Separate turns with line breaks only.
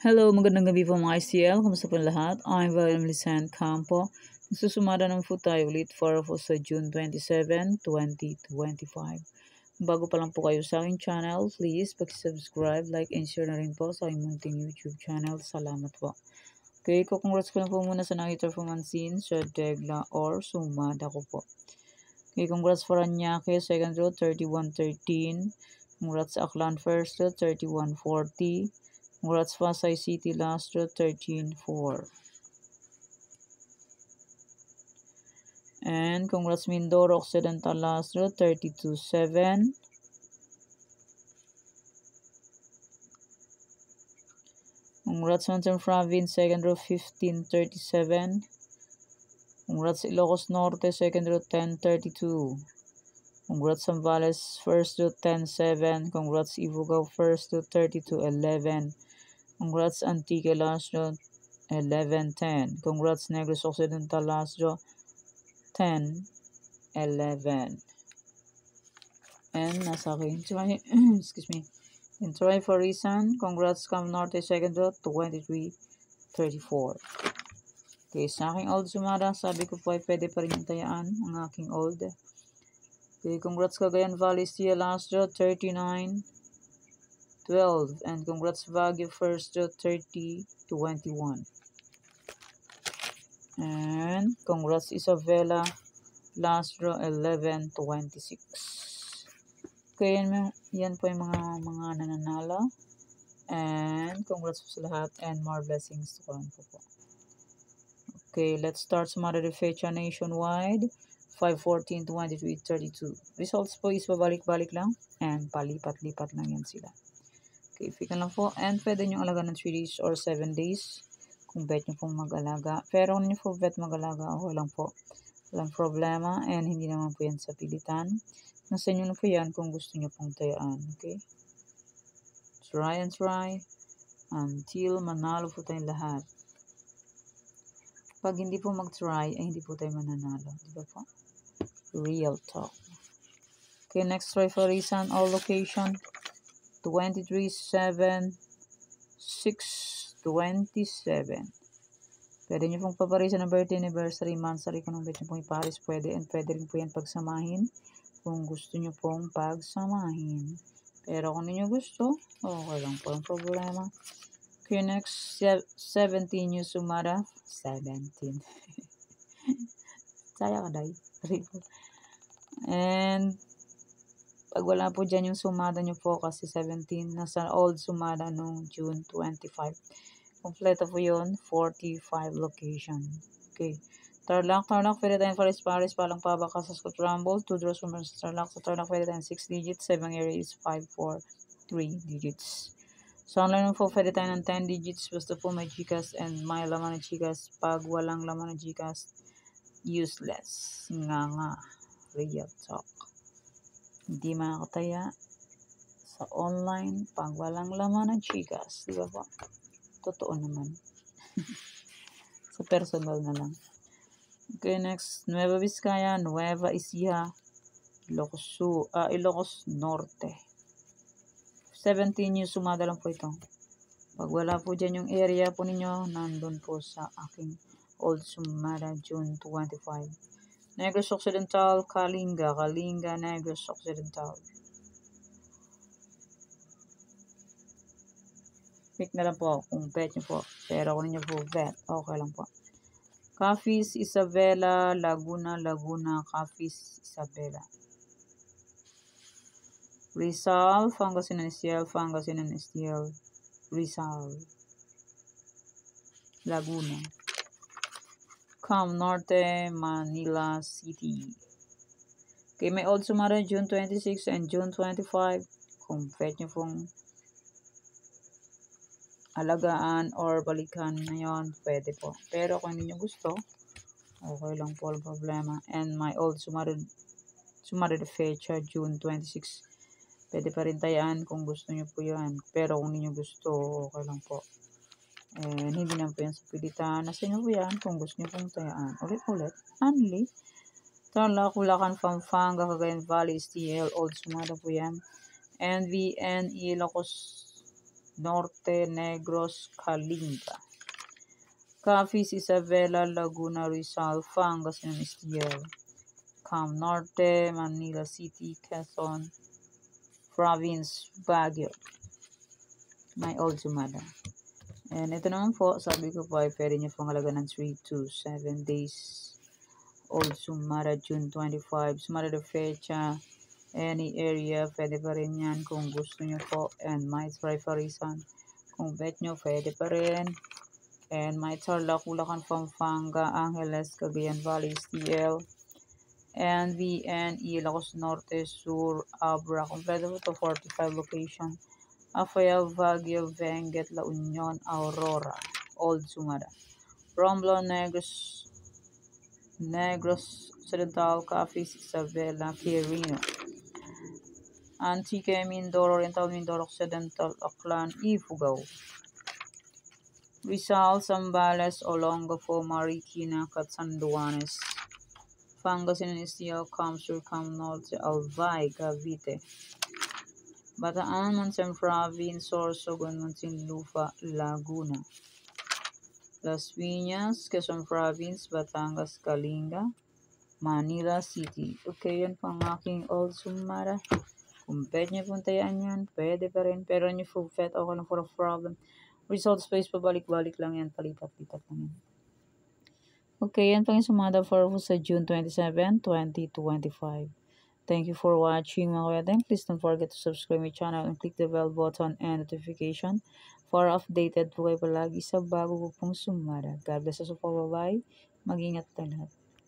Hello, magandang gabi po mga ICL. Kamusta po lahat? I'm William Lisan Campo. Nagsusumada naman po tayo ulit for po sa June 27, 2025. Bago pa lang po kayo sa aking channel, please pag-subscribe, like, and share na rin po sa aking munting YouTube channel. Salamat po. Okay, congrats ko lang po muna sa nakita performansin sa Degla or Sumada ko po. Okay, congrats for Anyake, second row, 31-13. Congrats sa Aklan, first row, 31-40. Congrats Pasay City last row, 13-4. And congrats Mindoro Occidental last row, 32-7. Congrats Mountain Province second row, 15-37. Congrats Ilocos Norte second row, 10-32. Congrats Zambales first row, 10-7. Congrats Ifugao first row, 32-11. Congrats Antique last row, 11-10. Congrats Negros Occidental last row, 10-11. And nasa akin, excuse me. And try for reason, congrats Cam Norte second row, 23-34. Okay, sa aking old sumara, sabi ko po ay pwede pa rin yung tayaan ang aking old. Okay, congrats Cagayan Valley Steel last row, 39-12. And congrats Baguio first row, 30-21. And congrats Isabela last row, 11-26. Okay, yan po yung mga nananalo. And congrats po sa lahat and more blessings to come po. Okay, let's start some other feature nationwide. 5-14, 23, 32. Results po is pabalik-balik lang and palipat-lipat lang yan sila. Okay, fikan lang po. And pwede nyo alaga ng 3 days or 7 days kung bet nyo pong mag-alaga. Pero kung nyo po bet mag-alaga, okay lang po. Walang problema and hindi naman po yan sa pilitan. Nasa inyo na po yan kung gusto nyo pong tayaan. Okay? Try and try until manalo po tayong lahat. Pag hindi po mag-try, ay hindi po tayo mananalo. Diba po? Real talk. Okay, next try for reason. All location. 23-7. 6-27. Pwede nyo pong paparisan ng birthday, anniversary, monthsary. Kung nung bet nyo pong iparis, pwede. And pwede rin po yan pagsamahin. Kung gusto nyo pong pagsamahin. Pero kung hindi nyo gusto, okay lang po ang problema. Okay, next, 17 yung sumara. 17. Saya ka, day. And, pag wala po dyan yung sumada nyo po, kasi 17, nasa old sumada nung June 25. Kompleto po yun, 45 location. Okay. Tarlac, pwede tayong Paris, palang paba, Casas, Rumble, 2 draws from Tarlac. Sa Tarlac, pwede tayong 6 digits, 7 areas, 5, 4, 3 digits. So, online po, pwede tayo ng 10 digits, basta po may Gcash and may laman ng Gcash. Pag walang laman ng Gcash, useless. Nga. Real talk. Hindi makakataya sa online pag walang laman ng Gcash. Diba po? Totoo naman. Sa personal na lang. Okay, next. Nueva Vizcaya, Nueva Ecija, Ilocos Norte. 17 yung sumada lang po ito. Pag wala po dyan yung area po ninyo, nandun po sa aking old sumada, June 25. Negros Occidental, Kalinga, Negros Occidental. Pick na lang po kung bet nyo po. Pero kung ninyo po bet, okay lang po. Cafiz, Isabela, Laguna, Cafiz, Isabela. Rizal, Pangasinan Estiel, Rizal, Laguna. Cam Norte, Manila City. Okay, may old sumara June 26 and June 25. Kung bet nyo pong alagaan or balikan ngayon, pwede po. Pero kung hindi nyo gusto, okay lang po, problema. And my old sumara de fecha, June 26. Pwede pa rin tayaan kung gusto nyo po yan. Pero kung hindi nyo gusto, okay lang po. And hindi lang po yan sa pilitan. Nasa inyo po yan kung gusto nyo pong tayaan. Ulit. Only. Tarlac, Bulacan, Pampanga, Cagayan Valley, STL, Old Sumada po yan. NVN, Ilocos Norte, Negros, Kalinga. Capiz, Isabela, Laguna, Rizal, Pangasinan, Estiel, Cam Norte, Manila City, Quezon Province, Baguio. My old sumada. And ito naman po, sabi ko po ay pwede nyo pong halaga ng 3 to 7 days. Old sumada, June 25. Sumada de fecha, any area, pwede pa rin yan kung gusto nyo po. And my preparation, kung bet nyo, pwede pa rin. And my Tarlac, Bulacan, Pampanga, Angeles, Cagayan Valley, STL, and VNE, Ilocos Norte, Sur, Abra, kompleto po to 45 location. Apayao, Baguio, Benguet, La Union, Aurora, Old Sumada, Romblon, Negros Occidental, Capiz, Isabela, Quirino, Antique, Mindoro, Oriental, Mindoro Occidental, Aklan, Ifugao, Rizal, Zambales, Olongapo, Marikina, Catanduanes, Pangasinan, Estiel, Camsur, Camnorte, Albay, Cavite, Bataan, Monsen Province, Sorsogon, Muntinlupa, Laguna, Las Piñas, Quezon Province, Batangas, Kalinga, Manila City. Okay, yan po ang aking old sumara. Kung pwede nyo puntayaan yan, pwede pa rin. Pero nyo full fet, okay lang for a problem. Result space, pabalik-balik lang yan, palipat-lipat lang yan. Okay, yan po yung sumada for sa June 27, 2025. Thank you for watching mga kuya. Then please don't forget to subscribe my channel and click the bell button and notification for updated po kayo palagi sa bago po pong sumada. God bless us all. Bye-bye. Mag-ingat tayo lahat.